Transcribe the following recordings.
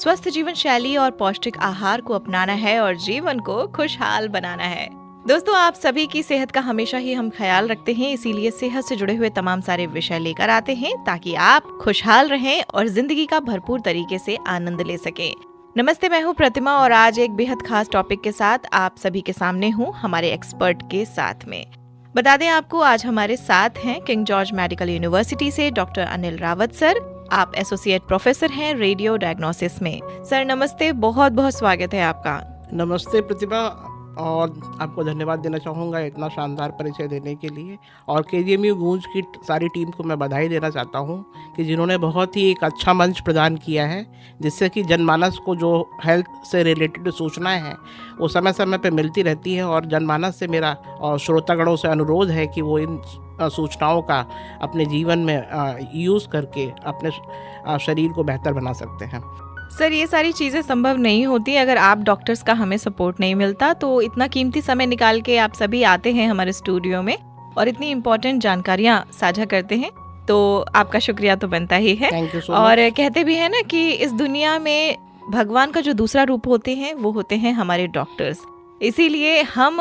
स्वस्थ जीवन शैली और पौष्टिक आहार को अपनाना है और जीवन को खुशहाल बनाना है। दोस्तों, आप सभी की सेहत का हमेशा ही हम ख्याल रखते हैं, इसीलिए सेहत से जुड़े हुए तमाम सारे विषय लेकर आते हैं ताकि आप खुशहाल रहें और जिंदगी का भरपूर तरीके से आनंद ले सकें। नमस्ते, मैं हूँ प्रतिमा और आज एक बेहद खास टॉपिक के साथ आप सभी के सामने हूँ, हमारे एक्सपर्ट के साथ में। बता दें आपको, आज हमारे साथ हैं किंग जॉर्ज मेडिकल यूनिवर्सिटी से डॉक्टर अनिल रावत सर। आप एसोसिएट प्रोफेसर हैं रेडियो डायग्नोसिस में। सर नमस्ते, बहुत बहुत स्वागत है आपका। नमस्ते प्रतिभा, और आपको धन्यवाद देना चाहूँगा इतना शानदार परिचय देने के लिए। और केजीएमयू गूंज की सारी टीम को मैं बधाई देना चाहता हूँ कि जिन्होंने बहुत ही एक अच्छा मंच प्रदान किया है, जिससे कि जनमानस को जो हेल्थ से रिलेटेड सूचनाएं हैं वो समय समय पे मिलती रहती है। और जनमानस से मेरा और श्रोतागणों से अनुरोध है कि वो इन सूचनाओं का अपने जीवन में यूज़ करके अपने शरीर को बेहतर बना सकते हैं। सर, ये सारी चीज़ें संभव नहीं होती अगर आप डॉक्टर्स का हमें सपोर्ट नहीं मिलता। तो इतना कीमती समय निकाल के आप सभी आते हैं हमारे स्टूडियो में और इतनी इम्पोर्टेंट जानकारियाँ साझा करते हैं, तो आपका शुक्रिया तो बनता ही है। Thank you so और much. कहते भी हैं ना कि इस दुनिया में भगवान का जो दूसरा रूप होते हैं वो होते हैं हमारे डॉक्टर्स। इसीलिए हम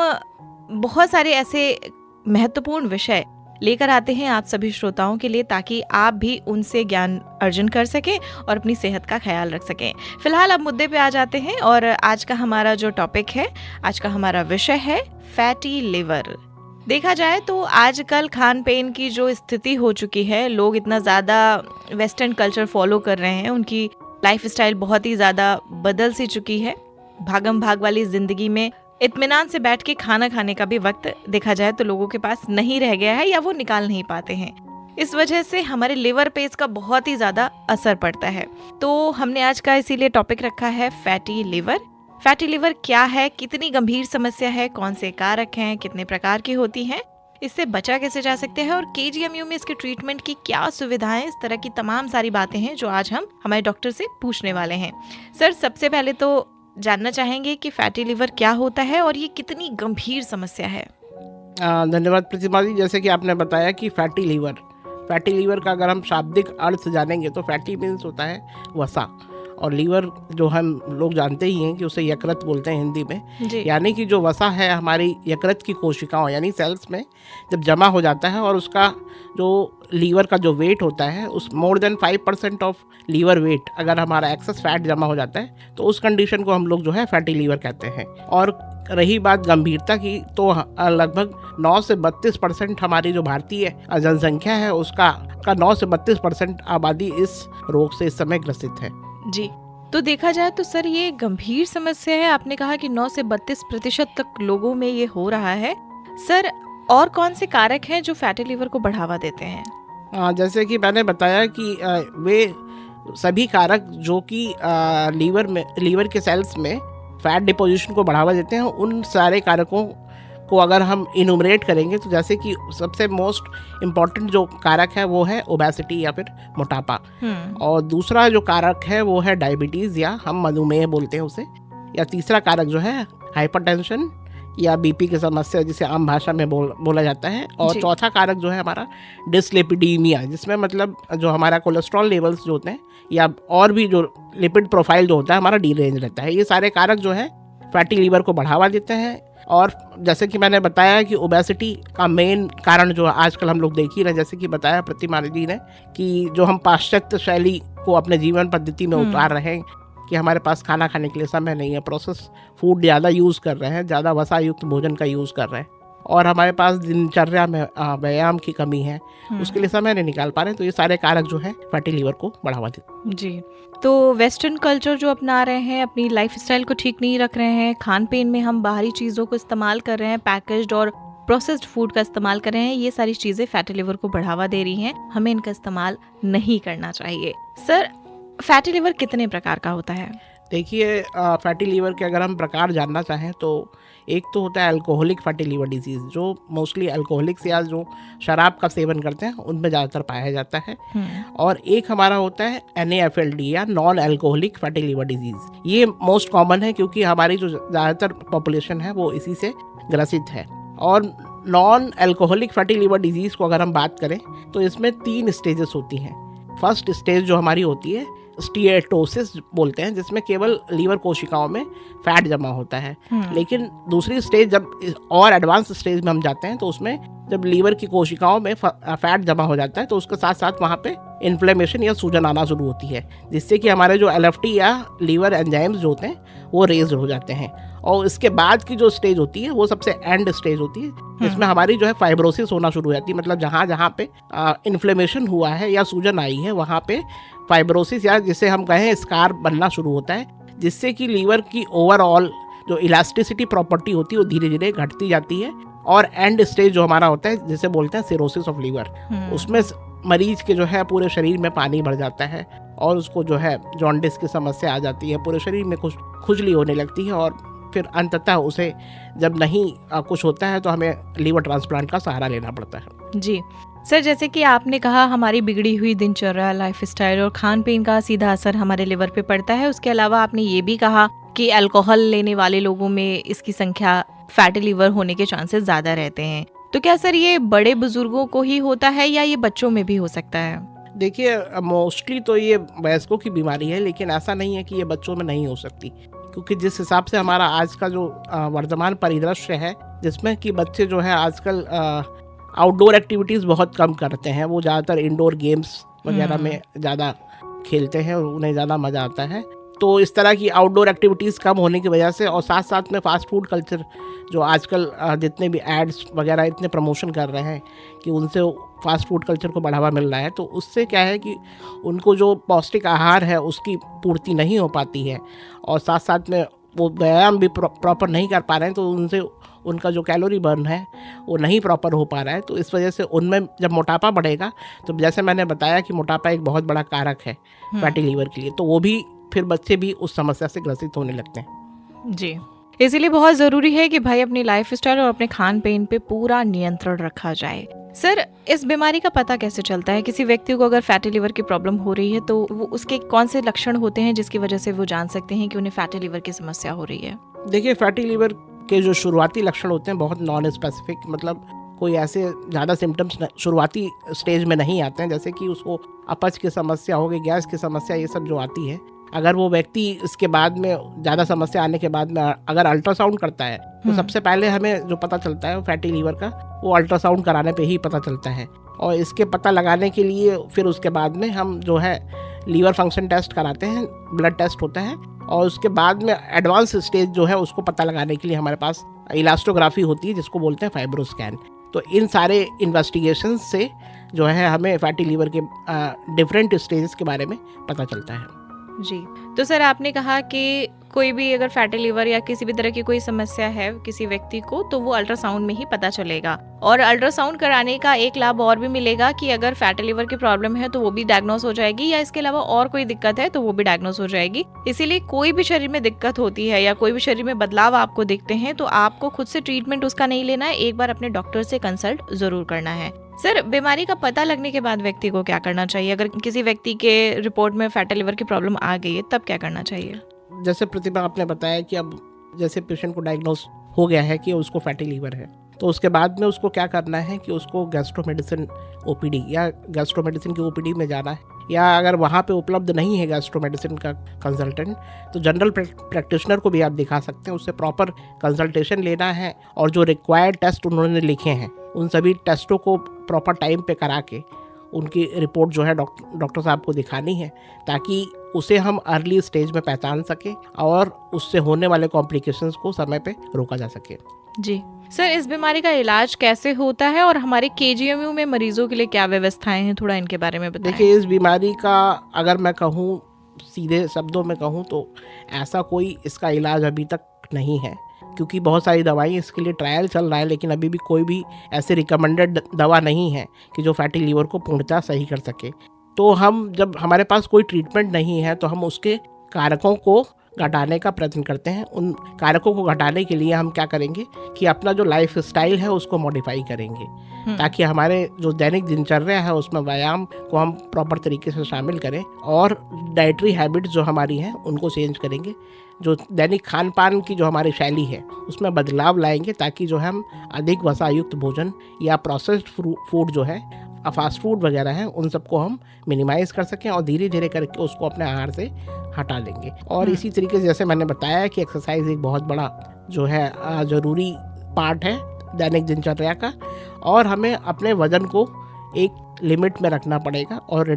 बहुत सारे ऐसे महत्वपूर्ण विषय लेकर आते हैं आप सभी श्रोताओं के लिए, ताकि आप भी उनसे ज्ञान अर्जन कर सकें और अपनी सेहत का ख्याल रख सकें। फिलहाल अब मुद्दे पे आ जाते हैं और आज का हमारा जो टॉपिक है, आज का हमारा विषय है फैटी लिवर। देखा जाए तो आजकल खान पीन की जो स्थिति हो चुकी है, लोग इतना ज़्यादा वेस्टर्न कल्चर फॉलो कर रहे हैं, उनकी लाइफस्टाइल बहुत ही ज़्यादा बदल सी चुकी है। भागम भाग वाली ज़िंदगी में इत्मीनान से बैठ के खाना खाने का भी वक्त देखा जाए तो लोगों के पास नहीं रह गया है या वो निकाल नहीं पाते हैं। इस वजह से हमारे लिवर पे इसका बहुत ही ज़्यादा असर पड़ता है। तो हमने आज का इसीलिए टॉपिक रखा है फैटी लिवर। फैटी लिवर क्या है, कितनी गंभीर समस्या है, कौन से कारक हैं, कितने प्रकार की होती हैं, इससे बचा कैसे जा सकते हैं और केजीएमयू में इसके ट्रीटमेंट की क्या सुविधाएं, इस तरह की तमाम सारी बातें हैं जो आज हम हमारे डॉक्टर से पूछने वाले हैं। सर, सबसे पहले तो जानना चाहेंगे कि फैटी लिवर क्या होता है और ये कितनी गंभीर समस्या है। धन्यवाद प्रतिमा जी। जैसे कि आपने बताया कि फैटी लीवर का अगर हम शाब्दिक अर्थ जानेंगे तो फैटी मीन्स होता है वसा, और लीवर जो हम लोग जानते ही हैं कि उसे यकृत बोलते हैं हिंदी में। यानी कि जो वसा है हमारी यकृत की कोशिकाओं यानी सेल्स में जब जमा हो जाता है और उसका जो लीवर का जो वेट होता है, उस more than 5% of liver weight अगर हमारा एक्सेस फैट जमा हो जाता है तो उस कंडीशन को हम लोग जो है फैटी लीवर कहते हैं। और रही बात गंभीरता की, तो लगभग 9 से 32% हमारी जो भारतीय जनसंख्या है उसका 9 से 32% आबादी इस रोग से इस समय ग्रसित है। जी, तो देखा जाए तो सर ये गंभीर समस्या है। आपने कहा कि 9 से 32% तक लोगों में ये हो रहा है। सर, और कौन से कारक हैं जो फैटी लिवर को बढ़ावा देते हैं? जैसे कि मैंने बताया कि वे सभी कारक जो कि लीवर के सेल्स में फैट डिपोजिशन को बढ़ावा देते हैं, उन सारे कारकों को अगर हम इनुमरेट करेंगे तो जैसे कि सबसे मोस्ट इम्पॉर्टेंट जो कारक है वो है ओबेसिटी या फिर मोटापा। और दूसरा जो कारक है वो है डायबिटीज़ या हम मधुमेह बोलते हैं उसे। या तीसरा कारक जो है हाइपरटेंशन या बीपी की समस्या जिसे आम भाषा में बोला जाता है। और चौथा कारक जो है हमारा डिसलिपिडीमिया, जिसमें मतलब जो हमारा कोलेस्ट्रॉल लेवल्स जो होते हैं या और भी जो लिपिड प्रोफाइल जो होता है हमारा डीरेंज रहता है। ये सारे कारक जो है फैटी लीवर को बढ़ावा देते हैं। और जैसे कि मैंने बताया कि ओबेसिटी का मेन कारण जो आजकल हम लोग देख ही रहे हैं, जैसे कि बताया प्रतिमा जी ने कि जो हम पाश्चात्य शैली को अपने जीवन पद्धति में उतार रहे हैं कि हमारे पास खाना खाने के लिए समय नहीं है, प्रोसेस फूड ज़्यादा यूज़ कर रहे हैं, ज़्यादा वसा युक्त भोजन का यूज़ कर रहे हैं, और हमारे पास दिनचर्या में व्यायाम की कमी है, उसके लिए समय नहीं निकाल पा रहे। तो ये सारे कारक जो है फैटी लीवर को बढ़ावा देते। जी, तो वेस्टर्न कल्चर जो अपना रहे हैं, अपनी लाइफस्टाइल को ठीक नहीं रख रहे हैं, खान पीन में हम बाहरी चीज़ों को इस्तेमाल कर रहे हैं, पैकेज्ड और प्रोसेस्ड फूड का इस्तेमाल कर रहे हैं, ये सारी चीज़ें फैटी लिवर को बढ़ावा दे रही हैं। हमें इनका इस्तेमाल नहीं करना चाहिए। सर, फैटी लिवर कितने प्रकार का होता है? देखिए, फैटी लीवर के अगर हम प्रकार जानना चाहें तो एक तो होता है अल्कोहलिक फैटी लीवर डिजीज़, जो मोस्टली अल्कोहलिक्स या जो शराब का सेवन करते हैं उनमें ज़्यादातर पाया जाता है। और एक हमारा होता है NAFLD या non alcoholic fatty liver disease. ये मोस्ट कॉमन है क्योंकि हमारी जो ज़्यादातर पॉपुलेशन है वो इसी से ग्रसित है। और non alcoholic fatty liver disease को अगर हम बात करें तो इसमें 3 स्टेजेस होती हैं। फर्स्ट स्टेज जो हमारी होती है स्टीएटोसिस बोलते हैं, जिसमें केवल लीवर कोशिकाओं में फैट जमा होता है। लेकिन दूसरी स्टेज जब और एडवांस स्टेज में हम जाते हैं तो उसमें जब लीवर की कोशिकाओं में फैट जमा हो जाता है तो उसके साथ साथ वहाँ पे इन्फ्लेमेशन या सूजन आना शुरू होती है, जिससे कि हमारे जो LFT या लीवर एंजाइम्स जो होते हैं वो रेज हो जाते हैं। और इसके बाद की जो स्टेज होती है वो सबसे एंड स्टेज होती है, जिसमें हमारी जो है फाइब्रोसिस होना शुरू हो जाती है। मतलब जहाँ जहाँ पे इन्फ्लेमेशन हुआ है या सूजन आई है वहाँ पे फाइब्रोसिस या जिसे हम कहें स्कार बनना शुरू होता है, जिससे कि लीवर की ओवरऑल जो इलास्टिसिटी प्रॉपर्टी होती है वो धीरे धीरे घटती जाती है। और एंड स्टेज जो हमारा होता है जिसे बोलते हैं सिरोसिस ऑफ लीवर, उसमें मरीज के जो है पूरे शरीर में पानी भर जाता है और उसको जो है जॉन्डिस की समस्या आ जाती है, पूरे शरीर में कुछ खुजली होने लगती है और फिर अंततः उसे जब नहीं कुछ होता है तो हमें लीवर ट्रांसप्लांट का सहारा लेना पड़ता है। जी सर, जैसे कि आपने कहा हमारी बिगड़ी हुई दिनचर्या, लाइफस्टाइल और खान पीन का सीधा असर हमारे लिवर पे पड़ता है। उसके अलावा आपने ये भी कहा कि अल्कोहल लेने वाले लोगों में इसकी संख्या फैटी लिवर होने के चांसेस ज्यादा रहते हैं। तो क्या सर ये बड़े बुजुर्गों को ही होता है या ये बच्चों में भी हो सकता है? देखिए, मोस्टली तो ये वयस्कों की बीमारी है, लेकिन ऐसा नहीं है कि ये बच्चों में नहीं हो सकती, क्योंकि जिस हिसाब से हमारा आज का जो वर्तमान परिदृश्य है, जिसमें कि बच्चे जो है आजकल आउटडोर एक्टिविटीज़ बहुत कम करते हैं, वो ज़्यादातर इंडोर गेम्स वगैरह में ज़्यादा खेलते हैं और उन्हें ज़्यादा मज़ा आता है। तो इस तरह की आउटडोर एक्टिविटीज़ कम होने की वजह से और साथ साथ में फास्ट फूड कल्चर जो आजकल जितने भी एड्स वगैरह इतने प्रमोशन कर रहे हैं कि उनसे फास्ट फूड कल्चर को बढ़ावा मिल रहा है, तो उससे क्या है कि उनको जो पौष्टिक आहार है उसकी पूर्ति नहीं हो पाती है और साथ साथ में वो व्यायाम भी प्रॉपर नहीं कर पा रहे हैं, तो उनसे उनका जो कैलोरी बर्न है वो नहीं प्रॉपर हो पा रहा है। तो इस वजह से उनमें जब मोटापा बढ़ेगा, तो जैसे मैंने बताया कि मोटापा एक बहुत बड़ा कारक है फैटी लीवर के लिए, तो वो भी फिर बच्चे भी उस समस्या से ग्रसित होने लगते हैं। जी, इसीलिए बहुत ज़रूरी है कि भाई अपनी लाइफस्टाइल और अपने खान पीन पे पूरा नियंत्रण रखा जाए। सर, इस बीमारी का पता कैसे चलता है? किसी व्यक्ति को अगर फैटी लिवर की प्रॉब्लम हो रही है तो वो उसके कौन से लक्षण होते हैं जिसकी वजह से वो जान सकते हैं कि उन्हें फैटी लिवर की समस्या हो रही है? देखिए, फैटी लिवर के जो शुरुआती लक्षण होते हैं बहुत नॉन स्पेसिफिक, मतलब कोई ऐसे ज़्यादा सिम्टम्स शुरुआती स्टेज में नहीं आते हैं, जैसे कि उसको अपच की समस्या हो गई, गैस की समस्या, ये सब जो आती है। अगर वो व्यक्ति इसके बाद में ज़्यादा समस्या आने के बाद में अगर अल्ट्रासाउंड करता है तो सबसे पहले हमें जो पता चलता है फैटी लीवर का, वो अल्ट्रासाउंड कराने पे ही पता चलता है। और इसके पता लगाने के लिए फिर उसके बाद में हम जो है लीवर फंक्शन टेस्ट कराते हैं, ब्लड टेस्ट होता है, और उसके बाद में एडवांस स्टेज जो है उसको पता लगाने के लिए हमारे पास इलास्टोग्राफी होती है, जिसको बोलते हैं फाइब्रोस्कैन। तो इन सारे इन्वेस्टिगेशन से जो है हमें फैटी लीवर के डिफरेंट स्टेजेस के बारे में पता चलता है। जी, तो सर आपने कहा कि कोई भी अगर फैटी लिवर या किसी भी तरह की कोई समस्या है किसी व्यक्ति को, तो वो अल्ट्रासाउंड में ही पता चलेगा। और अल्ट्रासाउंड कराने का एक लाभ और भी मिलेगा कि अगर फैटी लिवर की प्रॉब्लम है तो वो भी डायग्नोस हो जाएगी, या इसके अलावा और कोई दिक्कत है तो वो भी डायग्नोस हो जाएगी। इसीलिए कोई भी शरीर में दिक्कत होती है या कोई भी शरीर में बदलाव आपको दिखते हैं तो आपको खुद से ट्रीटमेंट उसका नहीं लेना है, एक बार अपने डॉक्टर से कंसल्ट जरूर करना है। सर, बीमारी का पता लगने के बाद व्यक्ति को क्या करना चाहिए? अगर किसी व्यक्ति के रिपोर्ट में फैटी लिवर की प्रॉब्लम आ गई है तब क्या करना चाहिए? जैसे प्रतिभा आपने बताया कि अब जैसे पेशेंट को डायग्नोस हो गया है कि उसको फैटी लीवर है, तो उसके बाद में उसको क्या करना है कि उसको गैस्ट्रोमेडिसिन ओपीडी या गैस्ट्रोमेडिसिन की ओपीडी में जाना है, या अगर वहाँ पे उपलब्ध नहीं है गैस्ट्रोमेडिसिन का कंसल्टेंट तो जनरल प्रैक्टिशनर को भी आप दिखा सकते हैं, उससे प्रॉपर कंसल्टेशन लेना है और जो रिक्वायर्ड टेस्ट उन्होंने लिखे हैं उन सभी टेस्टों को प्रॉपर टाइम पे करा के उनकी रिपोर्ट जो है डॉक्टर साहब को दिखानी है, ताकि उसे हम अर्ली स्टेज में पहचान सके और उससे होने वाले कॉम्प्लिकेशंस को समय पे रोका जा सके। जी सर, इस बीमारी का इलाज कैसे होता है और हमारे KGMU में मरीजों के लिए क्या व्यवस्थाएं हैं, थोड़ा इनके बारे में बताएं। देखिए, इस बीमारी का अगर मैं कहूँ सीधे शब्दों में कहूँ तो ऐसा कोई इसका इलाज अभी तक नहीं है, क्योंकि बहुत सारी दवाएं इसके लिए ट्रायल चल रहा है, लेकिन अभी भी कोई भी ऐसे रिकमेंडेड दवा नहीं है कि जो फैटी लीवर को पूर्णतः सही कर सके। तो हम जब हमारे पास कोई ट्रीटमेंट नहीं है तो हम उसके कारकों को घटाने का प्रयत्न करते हैं। उन कारकों को घटाने के लिए हम क्या करेंगे कि अपना जो लाइफ स्टाइल है उसको मॉडिफाई करेंगे, ताकि हमारे जो दैनिक दिनचर्या है उसमें व्यायाम को हम प्रॉपर तरीके से शामिल करें और डाइटरी हैबिट्स जो हमारी हैं उनको चेंज करेंगे। जो दैनिक खान पान की जो हमारी शैली है उसमें बदलाव लाएंगे, ताकि जो है हम अधिक वसायुक्त भोजन या प्रोसेस्ड फूड जो है फास्ट फूड वगैरह हैं उन सबको हम मिनिमाइज़ कर सकें और धीरे धीरे करके उसको अपने आहार से हटा देंगे। और इसी तरीके से जैसे मैंने बताया कि एक्सरसाइज एक बहुत बड़ा जो है ज़रूरी पार्ट है दैनिक दिनचर्या का, और हमें अपने वज़न को एक लिमिट में रखना पड़ेगा और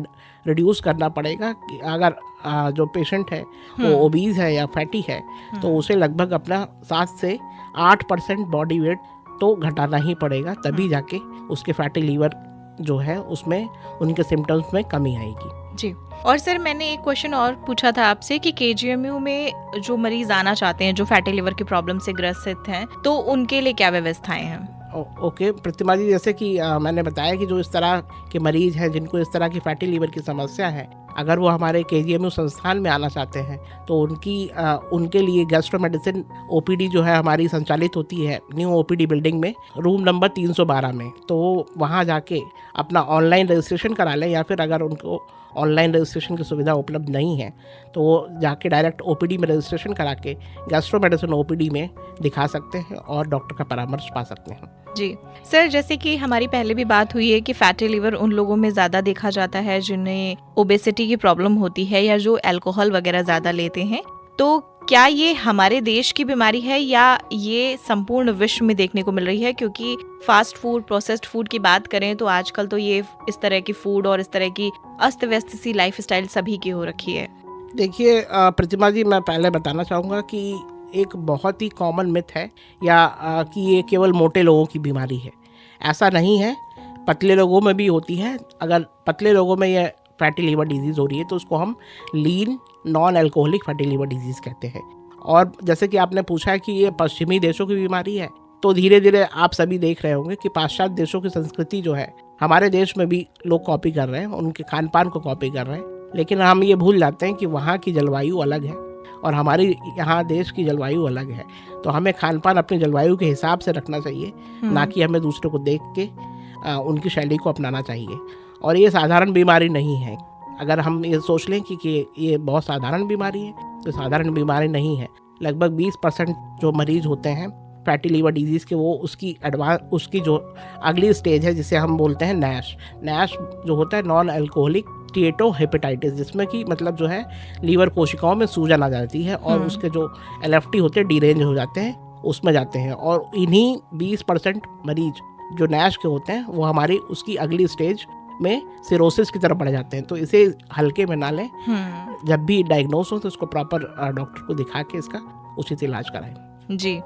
रिड्यूस करना पड़ेगा कि अगर जो पेशेंट है वो ओबीज है या फैटी है तो उसे लगभग अपना 7 से 8% बॉडी वेट तो घटाना ही पड़ेगा, तभी जाके उसके फैटी लीवर जो है उसमें उनके सिम्टम्स में कमी आएगी। जी। और सर मैंने एक क्वेश्चन और पूछा था आपसे कि केजीएमयू में जो मरीज आना चाहते हैं जो फैटी लिवर की प्रॉब्लम से ग्रसित हैं, तो उनके लिए क्या व्यवस्थाएं हैं? ओके प्रतिमा जी, जैसे कि मैंने बताया कि जो इस तरह के मरीज हैं जिनको इस तरह की फैटी लीवर की समस्या है, अगर वो हमारे केजीएमयू संस्थान में आना चाहते हैं तो उनके लिए गैस्ट्रो मेडिसिन ओपीडी जो है हमारी संचालित होती है न्यू ओपीडी बिल्डिंग में, रूम नंबर 312 में। तो वहाँ जाके अपना ऑनलाइन रजिस्ट्रेशन करा लें, या फिर अगर उनको ऑनलाइन रजिस्ट्रेशन की सुविधा उपलब्ध नहीं है तो वो जाके डायरेक्ट ओपीडी में रजिस्ट्रेशन करा के गैस्ट्रो मेडिसिन ओपीडी में दिखा सकते हैं और डॉक्टर का परामर्श पा सकते हैं। जी सर, जैसे कि हमारी पहले भी बात हुई है कि फैटी लिवर उन लोगों में ज़्यादा देखा जाता है जिन्हें ओबेसिटी की प्रॉब्लम होती है या जो अल्कोहल वगैरह ज़्यादा लेते हैं, तो क्या ये हमारे देश की बीमारी है या ये संपूर्ण विश्व में देखने को मिल रही है? क्योंकि फास्ट फूड, प्रोसेस्ड फूड की बात करें तो आजकल तो ये इस तरह की फूड और इस तरह की अस्त व्यस्त सी लाइफस्टाइल सभी की हो रखी है। देखिए प्रतिमा जी, मैं पहले बताना चाहूँगा कि एक बहुत ही कॉमन मिथ है कि ये केवल मोटे लोगों की बीमारी है। ऐसा नहीं है, पतले लोगों में भी होती है। अगर पतले लोगों में ये फैटी लीवर डिजीज़ हो रही है तो उसको हम lean non alcoholic fatty liver disease कहते हैं। और जैसे कि आपने पूछा है कि ये पश्चिमी देशों की बीमारी है, तो धीरे धीरे आप सभी देख रहे होंगे कि पाश्चात्य देशों की संस्कृति जो है हमारे देश में भी लोग कॉपी कर रहे हैं, उनके खान पान को कॉपी कर रहे हैं, लेकिन हम ये भूल जाते हैं कि वहाँ की जलवायु अलग है और हमारी यहाँ देश की जलवायु अलग है। तो हमें खान पान अपनी जलवायु के हिसाब से रखना चाहिए, ना कि हमें दूसरों को देख के उनकी शैली को अपनाना चाहिए। और ये साधारण बीमारी नहीं है। अगर हम ये सोच लें कि ये बहुत साधारण बीमारी है, तो साधारण बीमारी नहीं है। लगभग 20% जो मरीज होते हैं फैटी लीवर डिजीज़ के, वो उसकी जो अगली स्टेज है जिसे हम बोलते हैं नैश जो होता है नॉन अल्कोहलिक स्टीएटोहेपेटाइटिस, जिसमें कि मतलब जो है लीवर कोशिकाओं में सूजन आ जाती है और उसके जो एलएफटी होते हैं डीरेंज हो जाते हैं, उसमें जाते हैं। और इन्हीं 20% मरीज जो नैश के होते हैं वो हमारी उसकी अगली स्टेज में सिरोसिस की तरफ बढ़ जाते हैं। तो इसे हल्के में ना लें, जब भी डायग्नोस हो तो उसको प्रॉपर डॉक्टर को दिखा के इसका उचित इलाज कराएं। जी,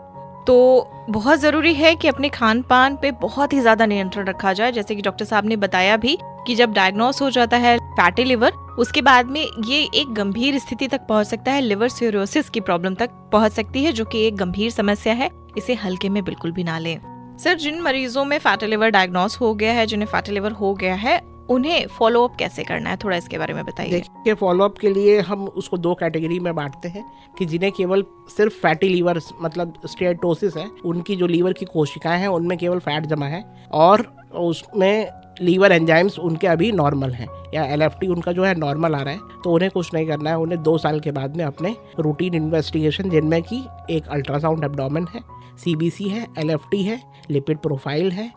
तो बहुत ज़रूरी है कि अपने खान पान पे बहुत ही ज़्यादा नियंत्रण रखा जाए। जैसे कि डॉक्टर साहब ने बताया भी कि जब डायग्नोस हो जाता है फैटी लिवर, उसके बाद में ये एक गंभीर स्थिति तक पहुंच सकता है, लिवर सिरोसिस की प्रॉब्लम तक पहुंच सकती है, जो कि एक गंभीर समस्या है। इसे हल्के में बिल्कुल भी ना लें। सर, जिन मरीजों में फैटी लिवर डायग्नोस हो गया है, जिन्हें फैटी लिवर हो गया है, उन्हें फॉलोअप कैसे करना है, थोड़ा इसके बारे में बताइए। देखिए, फॉलोअप के लिए हम उसको 2 कैटेगरी में बांटते हैं कि जिन्हें केवल सिर्फ फैटी लीवर मतलब स्टेटोसिस है, उनकी जो लीवर की कोशिकाएं हैं उनमें केवल फैट जमा है और उसमें लीवर एंजाइम्स उनके अभी नॉर्मल हैं या एलएफटी उनका जो है नॉर्मल आ रहा है, तो उन्हें कुछ नहीं करना है। उन्हें 2 साल के बाद में अपने रूटीन इन्वेस्टिगेशन, जिनमें कि एक अल्ट्रासाउंड एब्डोमेन है, सीबीसी है, एलएफटी है, लिपिड प्रोफाइल है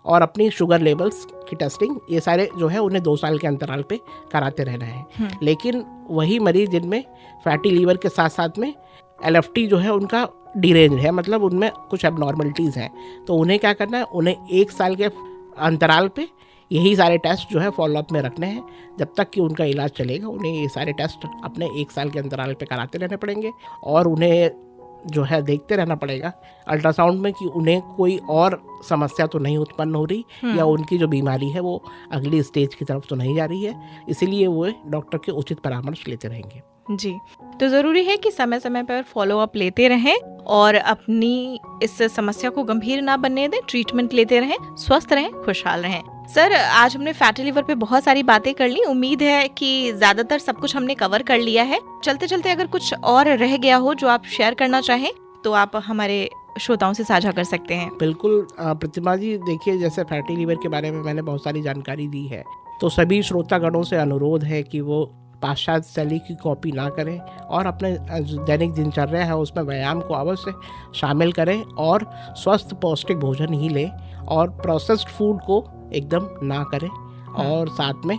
और अपनी शुगर लेवल्स की टेस्टिंग, ये सारे जो है उन्हें 2 साल के अंतराल पे कराते रहना है। लेकिन वही मरीज जिनमें फैटी लीवर के साथ साथ में एलएफटी जो है उनका डिरेंज है, मतलब उनमें कुछ एबनॉर्मलिटीज़ हैं, तो उन्हें क्या करना है, उन्हें 1 साल के अंतराल पे यही सारे टेस्ट जो है फॉलोअप में रखने हैं। जब तक कि उनका इलाज चलेगा उन्हें ये सारे टेस्ट अपने 1 साल के अंतराल पे कराते रहने पड़ेंगे और उन्हें जो है देखते रहना पड़ेगा अल्ट्रासाउंड में कि उन्हें कोई और समस्या तो नहीं उत्पन्न हो रही या उनकी जो बीमारी है वो अगली स्टेज की तरफ तो नहीं जा रही है। इसीलिए वो डॉक्टर के उचित परामर्श लेते रहेंगे। जी, तो ज़रूरी है कि समय समय पर फॉलोअप लेते रहें और अपनी इस समस्या को गंभीर ना बनने दें, ट्रीटमेंट लेते रहें, स्वस्थ रहें, खुशहाल रहें। सर, आज हमने फैटी लिवर पे बहुत सारी बातें कर ली। उम्मीद है कि ज़्यादातर सब कुछ हमने कवर कर लिया है। चलते चलते अगर कुछ और रह गया हो जो आप शेयर करना चाहें तो आप हमारे श्रोताओं से साझा कर सकते हैं। बिल्कुल प्रतिमा जी, देखिए जैसे फैटी लिवर के बारे में मैंने बहुत सारी जानकारी दी है, तो सभी श्रोतागणों से अनुरोध है कि वो पाश्चात्य शैली की कॉपी ना करें और अपने दैनिक दिनचर्या है उसमें व्यायाम को अवश्य शामिल करें और स्वस्थ पौष्टिक भोजन ही लें और प्रोसेस्ड फूड को एकदम ना करें और साथ में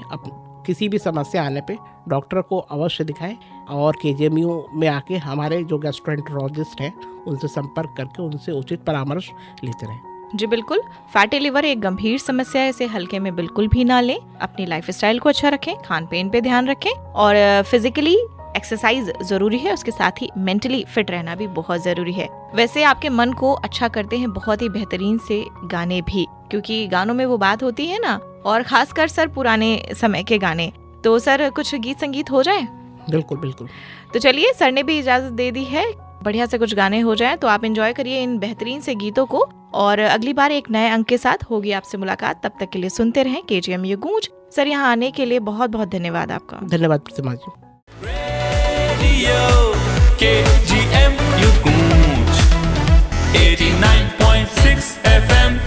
किसी भी समस्या आने पे डॉक्टर को अवश्य दिखाएं और KGMU में आके हमारे जो गैस्ट्रोएंटरोलॉजिस्ट हैं उनसे संपर्क करके उनसे उचित परामर्श लेते रहें। जी बिल्कुल, फैटी लिवर एक गंभीर समस्या है, इसे हल्के में बिल्कुल भी ना लें। अपनी लाइफस्टाइल को अच्छा रखें, खान पीन पे ध्यान रखें और फिजिकली एक्सरसाइज जरूरी है, उसके साथ ही मेंटली फिट रहना भी बहुत जरूरी है। वैसे आपके मन को अच्छा करते हैं बहुत ही बेहतरीन से गाने भी, क्योंकि गानों में वो बात होती है ना, और खासकर सर पुराने समय के गाने। तो सर कुछ गीत संगीत हो जाए? बिल्कुल बिल्कुल। तो चलिए, सर ने भी इजाजत दे दी है, बढ़िया से कुछ गाने हो जाएं, तो आप एंजॉय करिए इन बेहतरीन से गीतों को और अगली बार एक नए अंक के साथ होगी आपसे मुलाकात। तब तक के लिए सुनते रहें KGMU गूंज। सर यहाँ आने के लिए बहुत बहुत धन्यवाद आपका। धन्यवाद प्रतिमा जी। KGMU गूंज 89.6 FM